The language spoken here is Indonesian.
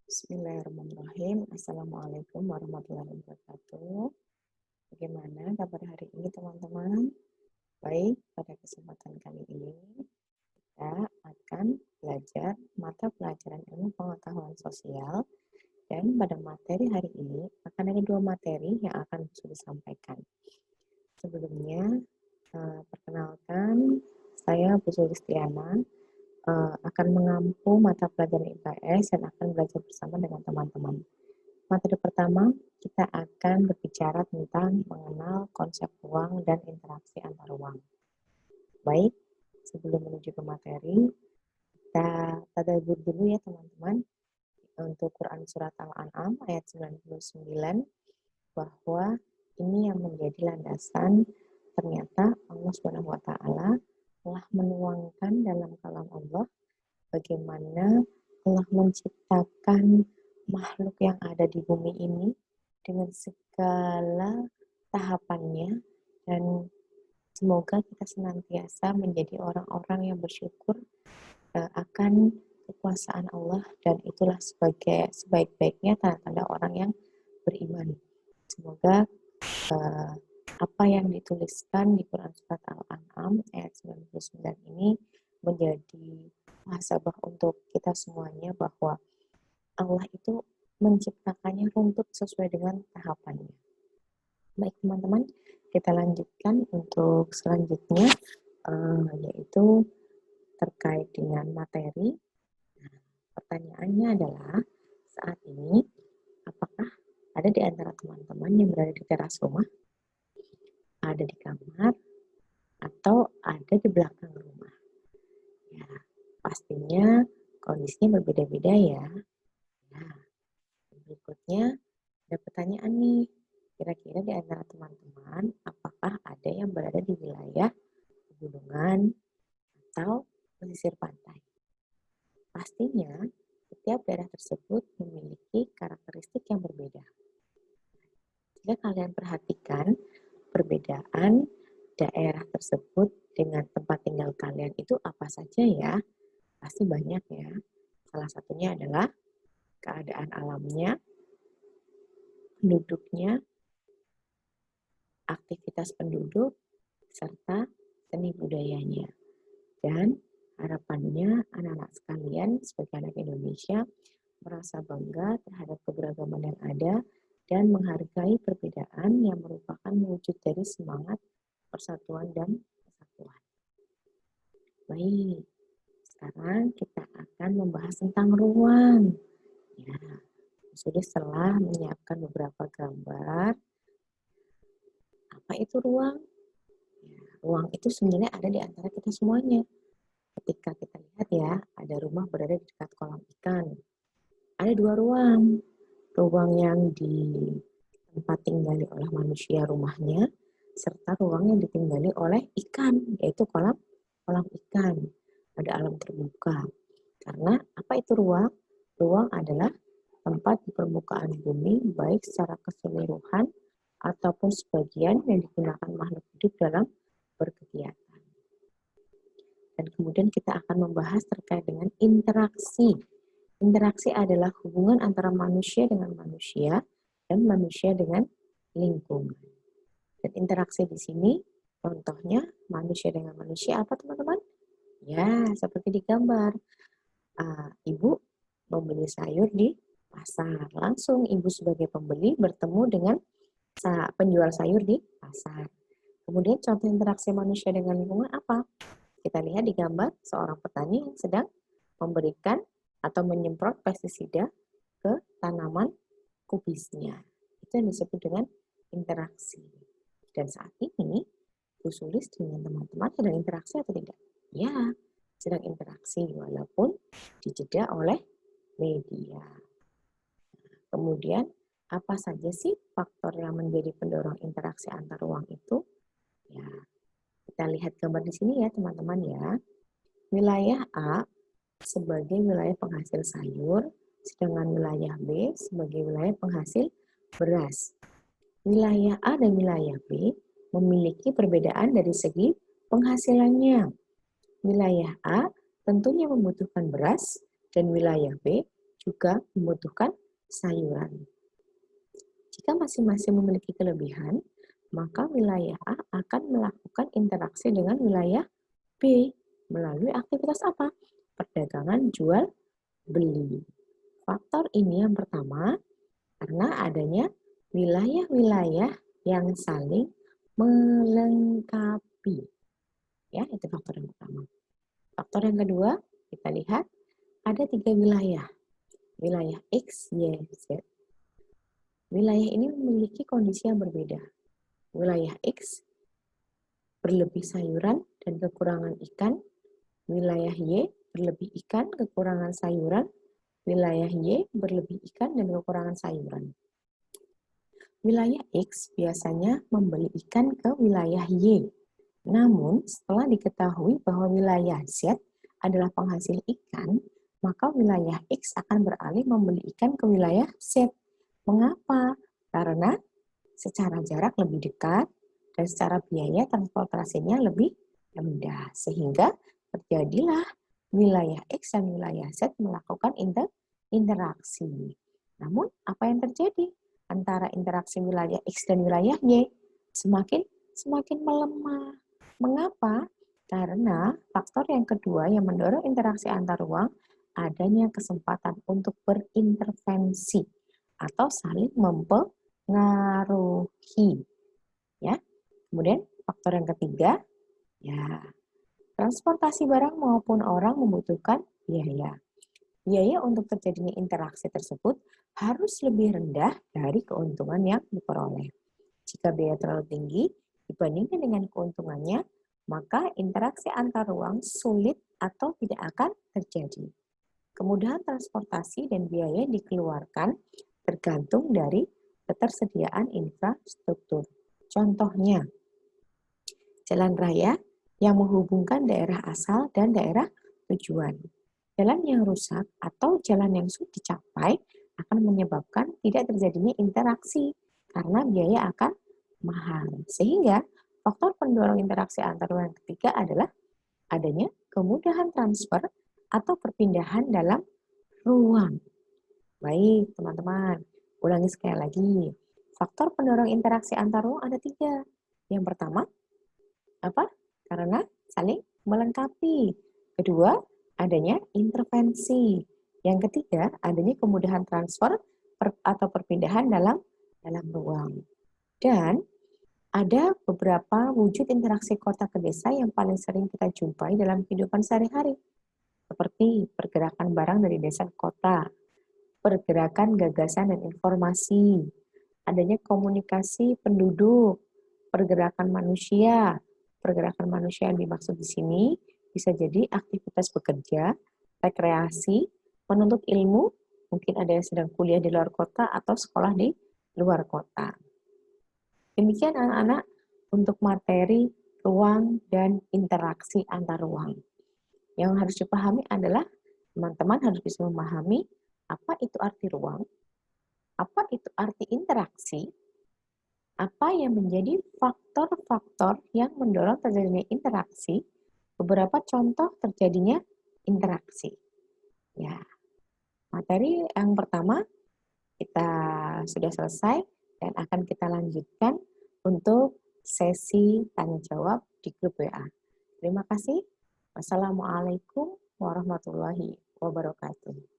Bismillahirrahmanirrahim. Assalamualaikum warahmatullahi wabarakatuh. Bagaimana kabar hari ini teman-teman? Baik, pada kesempatan kali ini kita akan belajar mata pelajaran ilmu pengetahuan sosial, dan pada materi hari ini akan ada dua materi yang akan saya sampaikan. Sebelumnya, perkenalkan saya Bu Sulistiana, akan mengampu mata pelajaran IPS dan akan belajar bersama dengan teman-teman. Materi pertama, kita akan berbicara tentang mengenal konsep ruang dan interaksi antar ruang. Baik, sebelum menuju ke materi, kita tadabbur dulu ya teman-teman. Untuk Quran Surat Al-An'am ayat 99, bahwa ini yang menjadi landasan ternyata Allah Subhanahu wa Ta'ala telah menuangkan dalam kalam Allah bagaimana Allah menciptakan makhluk yang ada di bumi ini dengan segala tahapannya, dan semoga kita senantiasa menjadi orang-orang yang bersyukur akan kekuasaan Allah, dan itulah sebagai sebaik-baiknya tanda-tanda orang yang beriman. Semoga apa yang dituliskan di Quran Surat Al-An'am ayat 99 ini menjadi muhasabah untuk kita semuanya, bahwa Allah itu menciptakannya runtut sesuai dengan tahapannya. Baik teman-teman, kita lanjutkan untuk selanjutnya, yaitu terkait dengan materi. Nah, pertanyaannya adalah, saat ini apakah ada di antara teman-teman yang berada di teras rumah, ada di kamar, atau ada di belakang rumah? Ya, pastinya kondisinya berbeda-beda ya. Nah, berikutnya ada pertanyaan nih. Kira-kira di antara teman-teman, apakah ada yang berada di wilayah pegunungan atau pesisir pantai? Pastinya, setiap daerah tersebut memiliki karakteristik yang berbeda. Jika kalian perhatikan perbedaan daerah tersebut dengan tempat tinggal kalian itu apa saja ya? Pasti banyak ya. Salah satunya adalah keadaan alamnya, penduduknya, aktivitas penduduk, serta seni budayanya. Dan harapannya anak-anak sekalian sebagai anak Indonesia merasa bangga terhadap keberagaman yang ada dan menghargai perbedaan yang merupakan wujud dari semangat persatuan dan kesatuan. Baik, sekarang kita akan membahas tentang ruang. Ya, sudah setelah menyiapkan beberapa gambar, apa itu ruang? Ya, ruang itu sebenarnya ada di antara kita semuanya. Ketika kita lihat ya, ada rumah berada di dekat kolam ikan. Ada dua ruang. Ruang yang di tempat tinggali oleh manusia rumahnya, serta ruang yang ditinggali oleh ikan, yaitu kolam ikan. Ada alam terbuka. Karena apa itu ruang? Ruang adalah tempat di permukaan bumi, baik secara keseluruhan ataupun sebagian yang digunakan makhluk hidup dalam berkegiatan. Dan kemudian kita akan membahas terkait dengan interaksi. Interaksi adalah hubungan antara manusia dengan manusia dan manusia dengan lingkungan. Dan interaksi di sini, contohnya manusia dengan manusia apa teman-teman? Ya, seperti di gambar. Ibu membeli sayur di pasar. Langsung ibu sebagai pembeli bertemu dengan penjual sayur di pasar. Kemudian contoh interaksi manusia dengan lingkungan apa? Kita lihat di gambar seorang petani yang sedang memberikan atau menyemprot pestisida ke tanaman kubisnya. Itu yang disebut dengan interaksi. Dan saat ini, Bu Sulis dengan teman-teman sedang interaksi atau tidak? Ya, sedang interaksi walaupun dijeda oleh media. Kemudian, apa saja sih faktor yang menjadi pendorong interaksi antar ruang itu? Ya, kita lihat gambar di sini ya teman-teman ya. Wilayah A sebagai wilayah penghasil sayur, sedangkan wilayah B sebagai wilayah penghasil beras. Wilayah A dan wilayah B memiliki perbedaan dari segi penghasilannya. Wilayah A tentunya membutuhkan beras, dan wilayah B juga membutuhkan sayuran. Jika masing-masing memiliki kelebihan, maka wilayah A akan melakukan interaksi dengan wilayah B melalui aktivitas apa? Perdagangan jual beli. Faktor ini yang pertama karena adanya wilayah-wilayah yang saling melengkapi. Ya, itu faktor yang pertama. Faktor yang kedua, kita lihat ada 3 wilayah. Wilayah X, Y, Z. Wilayah ini memiliki kondisi yang berbeda. Wilayah X berlebih sayuran dan kekurangan ikan. Wilayah Y berlebih ikan, kekurangan sayuran. Wilayah Y berlebih ikan dan kekurangan sayuran. Wilayah X biasanya membeli ikan ke wilayah Y. Namun, setelah diketahui bahwa wilayah Z adalah penghasil ikan, maka wilayah X akan beralih membeli ikan ke wilayah Z. Mengapa? Karena secara jarak lebih dekat dan secara biaya transportasinya lebih rendah. Sehingga terjadilah wilayah X dan wilayah Z melakukan interaksi. Namun, apa yang terjadi? Antara interaksi wilayah X dan wilayah Y semakin melemah. Mengapa? Karena faktor yang kedua yang mendorong interaksi antar ruang adanya kesempatan untuk berintervensi atau saling mempengaruhi. Ya. Kemudian faktor yang ketiga, ya, transportasi barang maupun orang membutuhkan biaya. Biaya untuk terjadinya interaksi tersebut harus lebih rendah dari keuntungan yang diperoleh. Jika biaya terlalu tinggi dibandingkan dengan keuntungannya, maka interaksi antar ruang sulit atau tidak akan terjadi. Kemudahan transportasi dan biaya yang dikeluarkan tergantung dari ketersediaan infrastruktur. Contohnya, jalan raya yang menghubungkan daerah asal dan daerah tujuan. Jalan yang rusak atau jalan yang sulit dicapai akan menyebabkan tidak terjadinya interaksi karena biaya akan mahal. Sehingga faktor pendorong interaksi antar ruang yang ketiga adalah adanya kemudahan transfer atau perpindahan dalam ruang. Baik, teman-teman. Ulangi sekali lagi. Faktor pendorong interaksi antar ruang ada 3. Yang pertama, apa? Karena saling melengkapi. Kedua, adanya intervensi. Yang ketiga, adanya kemudahan transfer atau perpindahan dalam ruang. Dan ada beberapa wujud interaksi kota ke desa yang paling sering kita jumpai dalam kehidupan sehari-hari. Seperti pergerakan barang dari desa ke kota, pergerakan gagasan dan informasi, adanya komunikasi penduduk, pergerakan manusia. Pergerakan manusia yang dimaksud di sini bisa jadi aktivitas bekerja, rekreasi, menuntut ilmu, mungkin ada yang sedang kuliah di luar kota atau sekolah di luar kota. Demikian anak-anak untuk materi ruang dan interaksi antar ruang. Yang harus dipahami adalah teman-teman harus bisa memahami apa itu arti ruang, apa itu arti interaksi, apa yang menjadi faktor-faktor yang mendorong terjadinya interaksi, beberapa contoh terjadinya interaksi. Ya, materi yang pertama kita sudah selesai dan akan kita lanjutkan untuk sesi tanya jawab di grup WA. Terima kasih. Wassalamualaikum warahmatullahi wabarakatuh.